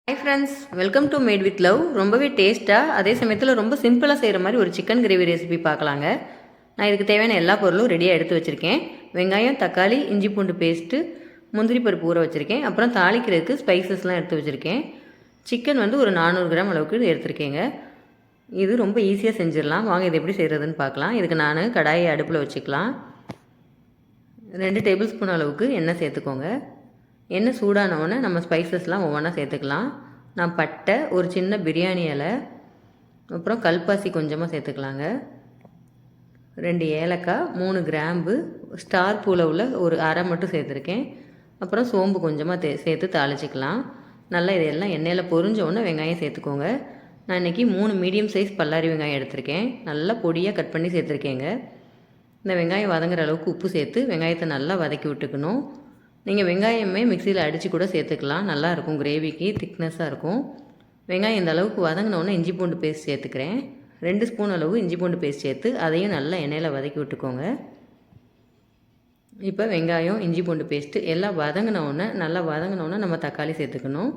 Hi friends, welcome to mat with love. ரொம்பவே டேஸ்ட்டாக அதே சமயத்தில் ரொம்ப சிம்பிளாக செய்கிற மாதிரி ஒரு சிக்கன் கிரேவி ரெசிபி பார்க்கலாங்க. நான் இதுக்கு தேவையான எல்லா பொருளும் ரெடியாக எடுத்து வச்சுருக்கேன். வெங்காயம், தக்காளி, இஞ்சி பூண்டு பேஸ்ட்டு, முந்திரி பருப்பு ஊற வச்சுருக்கேன். அப்புறம் தாளிக்கிறதுக்கு ஸ்பைசஸ்லாம் எடுத்து வச்சுருக்கேன். சிக்கன் வந்து ஒரு 400 கிராம் அளவுக்கு எடுத்துருக்கேங்க. இது ரொம்ப ஈஸியாக செஞ்சிடலாம். வாங்க இது எப்படி செய்கிறதுன்னு பார்க்கலாம். இதுக்கு நான் கடாயை அடுப்பில் வச்சுக்கலாம். 2 டேபிள் ஸ்பூன் அளவுக்கு எண்ணெய் சேர்த்துக்கோங்க. எண்ணெய் சூடானவுடனே நம்ம ஸ்பைசஸ்லாம் ஒவ்வொன்றா சேர்த்துக்கலாம். நான் பட்டை, ஒரு சின்ன பிரியாணி இலை, அப்புறம் கல்பாசி கொஞ்சமாக சேர்த்துக்கலாங்க. 2 ஏலக்காய், 3 கிராம்பு, ஸ்டார் பூவில் உள்ள ஒரு அரை மட்டும் சேர்த்துருக்கேன். அப்புறம் சோம்பு கொஞ்சமாக சேர்த்து தாளிச்சிக்கலாம். நல்லா இதெல்லாம் எண்ணெயில் பொரிஞ்சோடனே வெங்காயம் சேர்த்துக்கோங்க. நான் இன்றைக்கி 3 மீடியம் சைஸ் பல்லாரி வெங்காயம் எடுத்திருக்கேன். நல்லா பொடியாக கட் பண்ணி சேர்த்துருக்கேங்க. இந்த வெங்காயம் வதங்குற அளவுக்கு உப்பு சேர்த்து வெங்காயத்தை நல்லா வதக்கி விட்டுக்கணும். நீங்கள் வெங்காயமே மிக்சியில் அடித்து கூட சேர்த்துக்கலாம். நல்லாயிருக்கும், கிரேவிக்கு திக்னஸாக இருக்கும். வெங்காயம் இந்த அளவுக்கு வதங்கினோன்னே இஞ்சி பூண்டு பேஸ்ட் சேர்த்துக்கிறேன். 2 ஸ்பூன் அளவு இஞ்சி பூண்டு பேஸ்ட் சேர்த்து அதையும் நல்லா எண்ணெயில் வதக்கி விட்டுக்கோங்க. இப்போ வெங்காயம், இஞ்சி பூண்டு பேஸ்ட்டு எல்லாம் நல்லா வதங்கினோன்னே நம்ம தக்காளி சேர்த்துக்கணும்.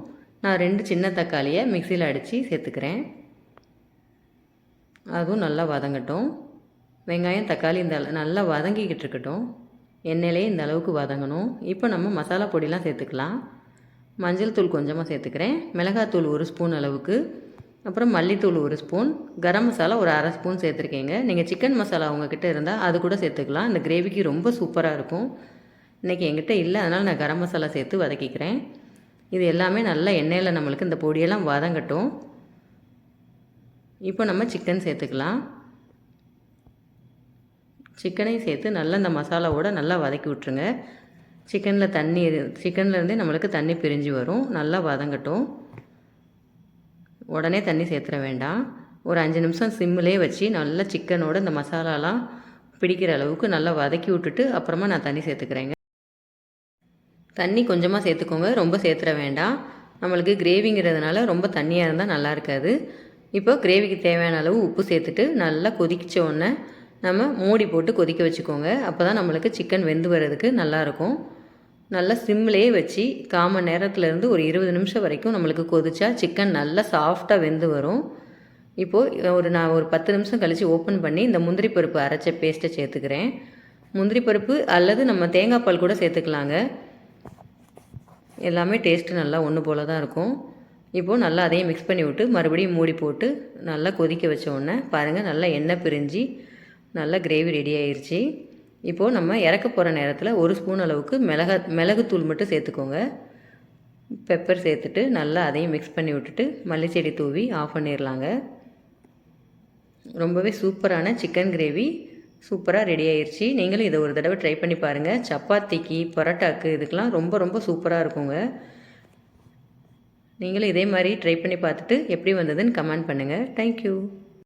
நான் 2 சின்ன தக்காளியை மிக்சியில் அடித்து சேர்த்துக்கிறேன். அதுவும் நல்லா வதங்கட்டும். வெங்காயம், தக்காளி நல்லா வதங்கிக்கிட்டு இருக்கட்டும். எண்ணெயிலே இந்த அளவுக்கு வதங்கணும். இப்போ நம்ம மசாலா பொடிலாம் சேர்த்துக்கலாம். மஞ்சள் தூள் கொஞ்சமாக சேர்த்துக்கிறேன். மிளகாத்தூள் 1 ஸ்பூன் அளவுக்கு, அப்புறம் மல்லித்தூள் 1 ஸ்பூன், கரம் மசாலா ஒரு அரை ஸ்பூன் சேர்த்துருக்கேங்க. நீங்கள் சிக்கன் மசாலா உங்ககிட்ட இருந்தால் அது கூட சேர்த்துக்கலாம். இந்த கிரேவிக்கு ரொம்ப சூப்பராக இருக்கும். இன்றைக்கி என்கிட்ட இல்லை, அதனால் நான் கரம் மசாலா சேர்த்து வதக்கிக்கிறேன். இது எல்லாமே நல்லா எண்ணெயில் நம்மளுக்கு இந்த பொடியெல்லாம் வதங்கட்டும். இப்போ நம்ம சிக்கன் சேர்த்துக்கலாம். சிக்கனையும் சேர்த்து நல்லா இந்த மசாலாவோடு நல்லா வதக்கி விட்ருங்க. சிக்கன்லேருந்தே நம்மளுக்கு தண்ணி பிரிஞ்சு வரும். நல்லா வதங்கட்டும். உடனே தண்ணி சேர்த்துற வேண்டாம். ஒரு 5 நிமிஷம் சிம்மிலே வச்சு நல்லா சிக்கனோட இந்த மசாலாலாம் பிடிக்கிற அளவுக்கு நல்லா வதக்கி விட்டுட்டு அப்புறமா நான் தண்ணி சேர்த்துக்கிறேங்க. தண்ணி கொஞ்சமாக சேர்த்துக்கோங்க, ரொம்ப சேர்த்துற வேண்டாம். நம்மளுக்கு கிரேவிங்கிறதுனால ரொம்ப தண்ணியாக இருந்தால் நல்லா இருக்காது. இப்போ கிரேவிக்கு தேவையான அளவு உப்பு சேர்த்துட்டு நல்லா கொதிச்ச உடனே நம்ம மூடி போட்டு கொதிக்க வச்சுக்கோங்க. அப்போ தான் நம்மளுக்கு சிக்கன் வெந்து வர்றதுக்கு நல்லாயிருக்கும். நல்லா சிம்லேயே வச்சு 1/4 மணி நேரத்துலேருந்து ஒரு 20 நிமிஷம் வரைக்கும் நம்மளுக்கு கொதிச்சா சிக்கன் நல்லா சாஃப்டாக வெந்து வரும். இப்போது நான் ஒரு 10 நிமிஷம் கழித்து ஓப்பன் பண்ணி இந்த முந்திரி பருப்பு அரைச்ச பேஸ்ட்டை சேர்த்துக்கிறேன். முந்திரி பருப்பு அல்லது நம்ம தேங்காய் பால் கூட சேர்த்துக்கலாங்க. எல்லாமே டேஸ்ட்டு நல்லா ஒன்று போல் தான் இருக்கும். இப்போது நல்லா அதையும் மிக்ஸ் பண்ணி விட்டு மறுபடியும் மூடி போட்டு நல்லா கொதிக்க வச்ச உடனே பாருங்கள், நல்லா எண்ணெய் பிரிஞ்சு நல்லா கிரேவி ரெடி ஆயிடுச்சு. இப்போது நம்ம இறக்க போகிற நேரத்தில் 1 ஸ்பூன் அளவுக்கு மிளகுத்தூள் மட்டும் சேர்த்துக்கோங்க. பெப்பர் சேர்த்துட்டு நல்லா அதையும் மிக்ஸ் பண்ணி விட்டுட்டு மல்லிச்செடி தூவி ஆஃப் பண்ணிடலாங்க. ரொம்பவே சூப்பரான சிக்கன் கிரேவி சூப்பராக ரெடி ஆயிடுச்சு. நீங்களும் இதை ஒரு தடவை ட்ரை பண்ணி பாருங்கள். சப்பாத்திக்கு, பரோட்டாக்கு இதுக்கெலாம் ரொம்ப ரொம்ப சூப்பராக இருக்குங்க. நீங்களும் இதே மாதிரி ட்ரை பண்ணி பார்த்துட்டு எப்படி வந்ததுன்னு கமெண்ட் பண்ணுங்கள். தேங்க்யூ.